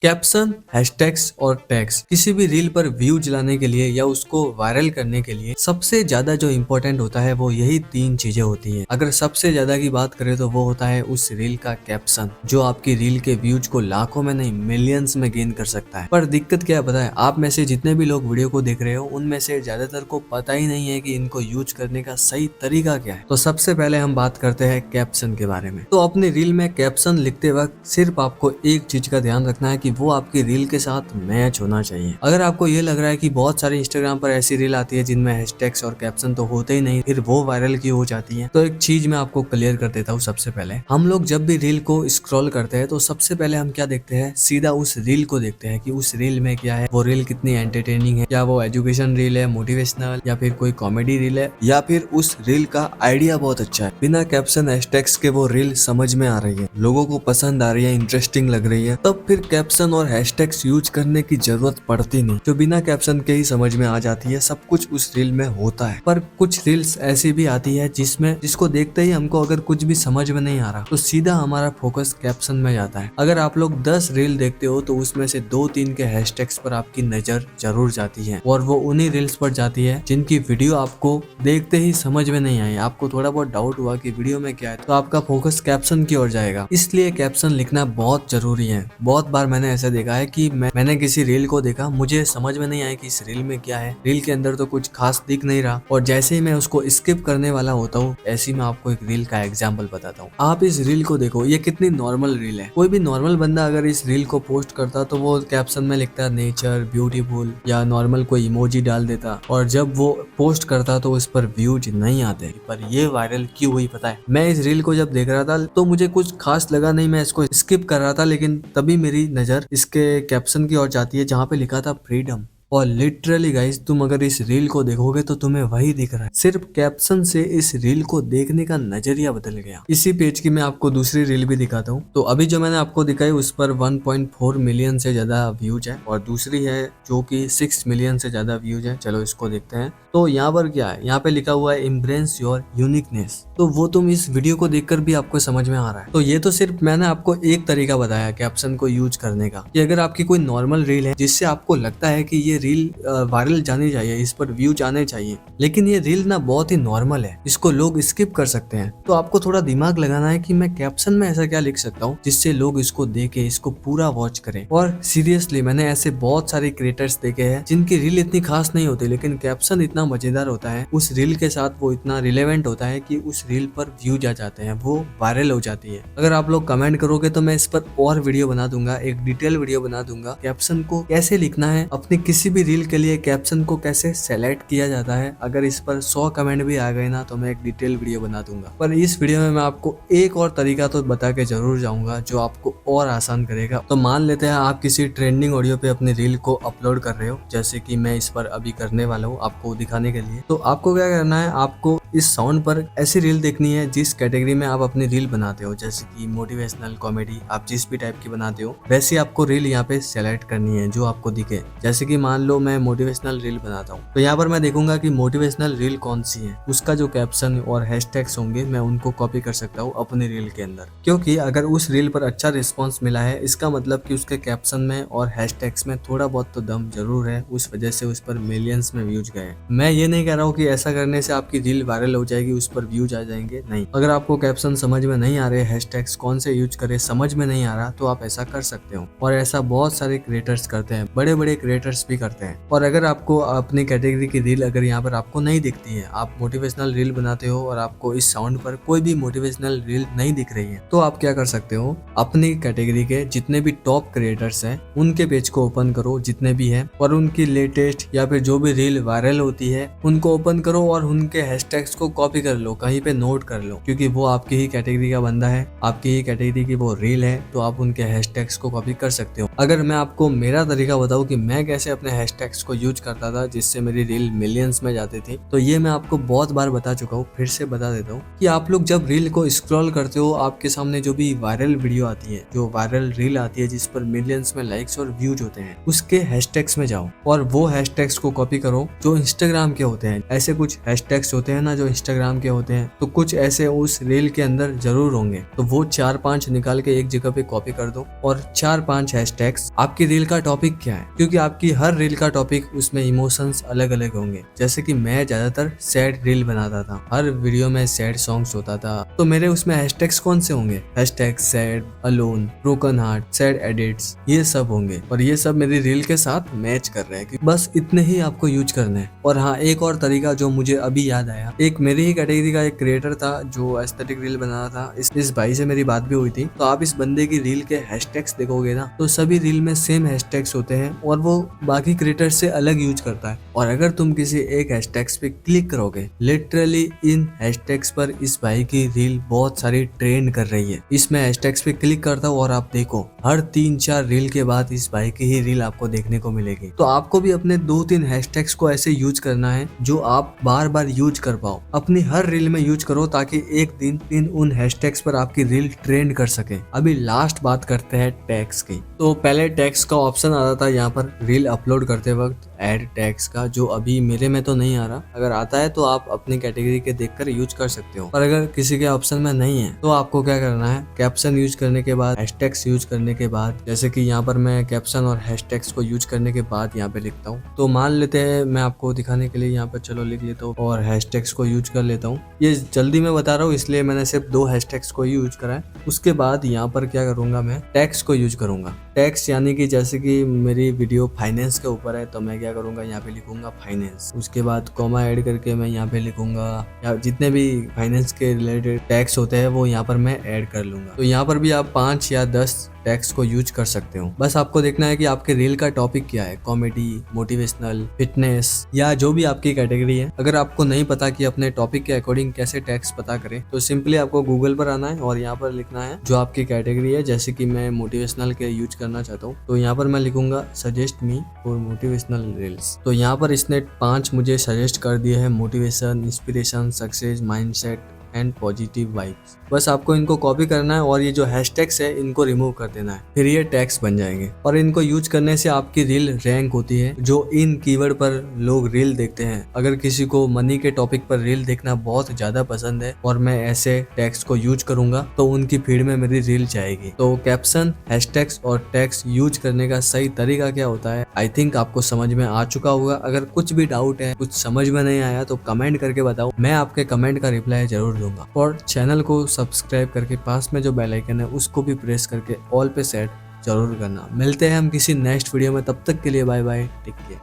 Caption, hashtags और tags किसी भी रील पर व्यूज लाने के लिए या उसको वायरल करने के लिए सबसे ज्यादा जो इम्पोर्टेंट होता है वो यही तीन चीजें होती हैं। अगर सबसे ज्यादा की बात करें तो वो होता है उस रील का कैप्शन, जो आपकी रील के व्यूज को लाखों में नहीं मिलियंस में गेन कर सकता है। पर दिक्कत क्या है पता है, आप में से जितने भी लोग वीडियो को देख रहे हो उनमें से ज्यादातर को पता ही नहीं है कि इनको यूज करने का सही तरीका क्या है। तो सबसे पहले हम बात करते हैं कैप्शन के बारे में। तो अपनी रील में कैप्शन लिखते वक्त सिर्फ आपको एक चीज का ध्यान रखना है कि वो आपकी रील के साथ मैच होना चाहिए। अगर आपको ये लग रहा है कि बहुत सारे इंस्टाग्राम पर ऐसी रील आती है जिनमें हैशटैग्स और कैप्शन तो होते ही नहीं, फिर वो वायरल क्यों हो जाती है, तो एक चीज मैं आपको क्लियर कर देता हूँ। सबसे पहले हम लोग जब भी रील को स्क्रॉल करते हैं तो सबसे पहले हम क्या देखते हैं, सीधा उस रील को देखते हैं कि उस रील में क्या है, वो रील कितनी एंटरटेनिंग है, क्या वो एजुकेशन रील है, मोटिवेशनल, या फिर कोई कॉमेडी रील है, या फिर उस रील का आइडिया बहुत अच्छा है। बिना कैप्शन हैशटैग्स के वो रील समझ में आ रही है, लोगों को पसंद आ रही है, इंटरेस्टिंग लग रही है, तब फिर कैप्शन और हैशटैग्स यूज करने की जरूरत पड़ती नहीं। जो बिना कैप्शन के ही समझ में आ जाती है, सब कुछ उस रील में होता है। पर कुछ रील्स ऐसी भी आती है जिसको देखते ही हमको अगर कुछ भी समझ में नहीं आ रहा तो सीधा हमारा फोकस कैप्शन में जाता है। अगर आप लोग 10 रील देखते हो तो उसमें से 2-3 के हैशटैग्स पर आपकी नजर जरूर जाती है, और वो उन्हीं रील्स पर जाती है जिनकी वीडियो आपको देखते ही समझ में नहीं आई। आपको थोड़ा बहुत डाउट हुआ कि वीडियो में क्या है, तो आपका फोकस कैप्शन की ओर जाएगा। इसलिए कैप्शन लिखना बहुत जरूरी है। बहुत बार मैंने ऐसा देखा है कि मैंने किसी रील को देखा, मुझे समझ में नहीं आया कि इस रील में क्या है, रील के अंदर तो कुछ खास दिख नहीं रहा, और जैसे ही मैं उसको स्किप करने वाला होता हूँ, ऐसे ही मैं आपको एक रील का एग्जांपल बताता हूँ। आप इस रील को देखो, ये कितनी नॉर्मल रील है। कोई भी नॉर्मल बंदा अगर इस रील को पोस्ट करता तो वो कैप्शन में लिखता नेचर, ब्यूटीफुल, या नॉर्मल कोई इमोजी डाल देता, और जब वो पोस्ट करता तो उस पर व्यूज नहीं आते। पर ये वायरल क्यों हुई पता है? मैं इस रील को जब देख रहा था तो मुझे कुछ खास लगा नहीं, मैं इसको स्किप कर रहा था, लेकिन तभी मेरी नजर इसके कैप्शन की ओर जाती है जहाँ पे लिखा था फ्रीडम। और लिटरली गाइस, तुम अगर इस रील को देखोगे तो तुम्हें वही दिख रहा है। सिर्फ कैप्शन से इस रील को देखने का नजरिया बदल गया। इसी पेज की मैं आपको दूसरी रील भी दिखाता हूँ। तो अभी जो मैंने आपको दिखाई उस पर 1.4 मिलियन से ज्यादा व्यूज है, और दूसरी है जो कि 6 मिलियन से ज्यादा व्यूज है। चलो इसको देखते हैं। तो यहाँ पर क्या है, यहाँ पे लिखा हुआ है एम्ब्रेस योर यूनिकनेस। तो वो तुम इस वीडियो को देखकर भी आपको समझ में आ रहा है। तो ये तो सिर्फ मैंने आपको एक तरीका बताया कैप्शन को यूज करने का, कि अगर आपकी कोई नॉर्मल रील है जिससे आपको लगता है कि ये रील वायरल जानी चाहिए, इस पर व्यू जाने चाहिए, लेकिन ये रील ना बहुत ही नॉर्मल है, इसको लोग स्किप कर सकते हैं, तो आपको थोड़ा दिमाग लगाना है कि मैं कैप्शन में ऐसा क्या लिख सकता हूँ जिससे लोग इसको देखे, इसको पूरा वॉच करें। और सीरियसली मैंने ऐसे बहुत सारे क्रिएटर्स देखे हैं जिनकी रील इतनी खास नहीं होती, लेकिन कैप्शन इतना मजेदार होता है, उस रील के साथ वो इतना रिलेवेंट होता है कि उस रील पर व्यूज आ जाते हैं, वो वायरल हो जाती है। अगर आप लोग कमेंट करोगे तो मैं इस पर और वीडियो बना दूंगा, एक डिटेल वीडियो बना दूंगा, कैप्शन को कैसे लिखना है, अपनी किसी भी रील के लिए कैप्शन को कैसे सेलेक्ट किया जाता है। अगर इस पर 100 कमेंट भी आ गए ना तो मैं एक डिटेल वीडियो बना दूंगा। पर इस वीडियो में मैं आपको एक और तरीका तो बता के जरूर जाऊंगा जो आपको और आसान करेगा। तो मान लेते हैं आप किसी ट्रेंडिंग ऑडियो पे अपनी रील को अपलोड कर रहे हो, जैसे कि मैं इस पर अभी करने वाला हूँ आपको दिखाने के लिए। तो आपको क्या करना है, आपको इस साउंड पर ऐसी रील देखनी है जिस कैटेगरी में आप अपनी रील बनाते हो, जैसे कि मोटिवेशनल, कॉमेडी, आप जिस भी टाइप की बनाते हो वैसी आपको रील यहाँ पे सेलेक्ट करनी है जो आपको दिखे। जैसे कि मान लो मैं मोटिवेशनल रील बनाता हूँ, तो यहाँ पर मैं देखूंगा कि मोटिवेशनल रील कौन सी है, उसका जो कैप्शन और हैशटैग्स होंगे मैं उनको कॉपी कर सकता हूँ अपनी रील के अंदर। क्योंकि अगर उस रील पर अच्छा रिस्पॉन्स मिला है, इसका मतलब कि उसके कैप्शन में और हैशटैग्स में थोड़ा बहुत तो दम जरूर है, उस वजह से उस पर मिलियंस में व्यूज गए। मैं ये नहीं कह रहा हूँ कि ऐसा करने से आपकी रील वायरल हो जाएगी, उस पर व्यूज आ जाएंगे, नहीं। अगर आपको कैप्शन समझ में नहीं आ रहे, हैशटैग्स कौन से यूज करे समझ में नहीं आ रहा, तो आप ऐसा कर सकते हो। और ऐसा बहुत सारे क्रिएटर्स करते हैं, बड़े बड़े क्रिएटर्स भी करते हैं। और अगर आपको अपनी कैटेगरी की रील अगर यहाँ पर आपको नहीं दिखती है, आप मोटिवेशनल रील बनाते हो और आपको इस साउंड पर कोई भी मोटिवेशनल रील नहीं दिख रही है, तो आप क्या कर सकते हो, अपनी कैटेगरी के जितने भी टॉप क्रिएटर्स हैं उनके पेज को ओपन करो, जितने भी हैं, और उनकी लेटेस्ट या फिर जो भी रील वायरल होती है उनको ओपन करो और उनके हैशटैग्स को कॉपी कर लो, कहीं पे नोट कर लो, क्योंकि वो आपकी ही कैटेगरी का बंदा है, आपकी ही कैटेगरी की वो रील है, तो आप उनके हैशटैग्स को कॉपी कर सकते हो। अगर मैं आपको मेरा तरीका बताऊं कि मैं कैसे अपने हैशटैग्स को यूज करता था जिससे मेरी रील मिलियंस में जाती थी, तो ये मैं आपको बहुत बार बता चुका हूँ, फिर से बता देता हूँ कि आप लोग जब रील को स्क्रॉल करते हो, आपके सामने जो भी वायरल वीडियो आती है, जो वायरल रील आती है जिस पर मिलियंस में लाइक्स और व्यूज होते हैं, उसके हैशटैग्स में जाओ और वो हैशटैग्स को कॉपी करो जो इंस्टाग्राम के होते हैं। ऐसे कुछ हैशटैग्स होते हैं ना जो इंस्टाग्राम के होते हैं, तो कुछ ऐसे उस रील के अंदर जरूर होंगे। तो वो 4-5 निकाल के एक जगह पे कॉपी कर दो और 4-5 हैशटैग्स। आपकी रील का टॉपिक क्या है, क्योंकि आपकी हर रील का टॉपिक उसमें इमोशंस अलग अलग होंगे। जैसे कि मैं ज्यादातर सैड रील बनाता था, हर वीडियो में सैड सॉन्ग्स होता था, तो मेरे उसमें हैशटैग्स कौन से होंगे? Hashtag sad, alone, broken heart, sad edits, ये सब होंगे और ये सब मेरी रील के साथ मैच कर रहे हैं। बस इतने ही आपको यूज करने हैं। और हाँ, एक और तरीका जो मुझे अभी याद आया, एक मेरी ही कैटेगरी का एक क्रिएटर था जो एस्थेटिक रील बना रहा था। इस भाई से मेरी बात भी हुई थी। तो आप इस बंदे की रील के हैशटैग्स देखोगे ना, तो सभी रील में सेम हैशटैग्स होते हैं और वो बाकी क्रिएटर से अलग यूज करता है। और अगर तुम किसी एक हैशटैग्स पे क्लिक करोगे, लिटरली इन हैशटैग्स पर इस भाई की रील बहुत सारी ट्रेंड कर रही है। इसमें हैशटैग्स पे क्लिक करता हूँ और आप देखो, हर 3-4 रील के बाद इस भाई की ही रील आपको देखने को मिलेगी। तो आपको भी अपने 2-3 हैशटैग्स को ऐसे यूज करना है जो आप बार बार यूज कर पाओ। अपनी हर रील में यूज करो ताकि एक दिन उन हैशटैग्स पर आपकी रील ट्रेंड कर सके। अभी लास्ट बात करते हैं टैग्स की। तो पहले टैग्स का ऑप्शन आता था यहाँ पर रील अपलोड करते वक्त, ऐड टैग्स का, जो अभी मेरे में तो नहीं आ रहा। अगर आता है तो आप अपनी कैटेगरी के देखकर यूज कर सकते हो, पर अगर किसी के ऑप्शन में नहीं है तो आपको क्या करना है, कैप्शन यूज करने के बाद, हैशटैग्स यूज करने के बाद, जैसे कि यहाँ पर मैं कैप्शन और हैशटैग्स को यूज करने के बाद यहाँ पे लिखता हूँ। तो मान लेते हैं, मैं आपको दिखाने के लिए यहाँ पर चलो लिख लेता हूँ और हैशटैग्स को यूज कर लेता हूँ। ये जल्दी में बता रहा हूँ इसलिए मैंने सिर्फ 2 हैशटैग्स को यूज करा है। उसके बाद यहाँ पर क्या करूंगा, मैं टैग्स को यूज करूंगा। टैग्स यानी कि जैसे कि मेरी वीडियो फाइनेंस के ऊपर है तो मैं क्या करूंगा, यहाँ पे लिखूंगा फाइनेंस। उसके बाद कॉमा ऐड करके मैं यहाँ पे लिखूंगा, या जितने भी फाइनेंस के रिलेटेड टैग्स होते हैं वो यहाँ पर मैं ऐड कर लूंगा। तो यहाँ पर भी आप 5 या 10 टैग्स को यूज कर सकते हो। बस आपको देखना है कि आपके रील का टॉपिक क्या है, कॉमेडी, मोटिवेशनल, फिटनेस या जो भी आपकी कैटेगरी है। अगर आपको नहीं पता कि अपने टॉपिक के अकॉर्डिंग कैसे टैग्स पता करें, तो सिंपली आपको गूगल पर आना है और यहाँ पर लिखना है जो आपकी कैटेगरी है। जैसे कि मैं मोटिवेशनल के यूज करना चाहता हूँ तो यहाँ पर मैं लिखूंगा suggest me for motivational reels. तो यहाँ पर इसने 5 मुझे सजेस्ट कर दिए हैं, motivation, inspiration, success, mindset and positive vibes. बस आपको इनको कॉपी करना है और ये जो हैशटैग्स है इनको रिमूव कर देना है, फिर ये टैग्स बन जाएंगे। और इनको यूज करने से आपकी रील रैंक होती है, जो इन कीवर्ड पर लोग रील देखते हैं। अगर किसी को मनी के टॉपिक पर रील देखना बहुत ज्यादा पसंद है और मैं ऐसे टैग्स को यूज करूंगा तो उनकी फीड में मेरी रील जाएगी। तो कैप्शन, हैशटैग्स और टैग्स यूज करने का सही तरीका क्या होता है, आई थिंक आपको समझ में आ चुका होगा। अगर कुछ भी डाउट है, कुछ समझ में नहीं आया तो कमेंट करके बताओ, मैं आपके कमेंट का रिप्लाई जरूर दूंगा। और चैनल को सब्सक्राइब करके पास में जो बेल आइकन है उसको भी प्रेस करके ऑल पे सेट जरूर करना। मिलते हैं हम किसी नेक्स्ट वीडियो में, तब तक के लिए बाय बाय, टेक केयर।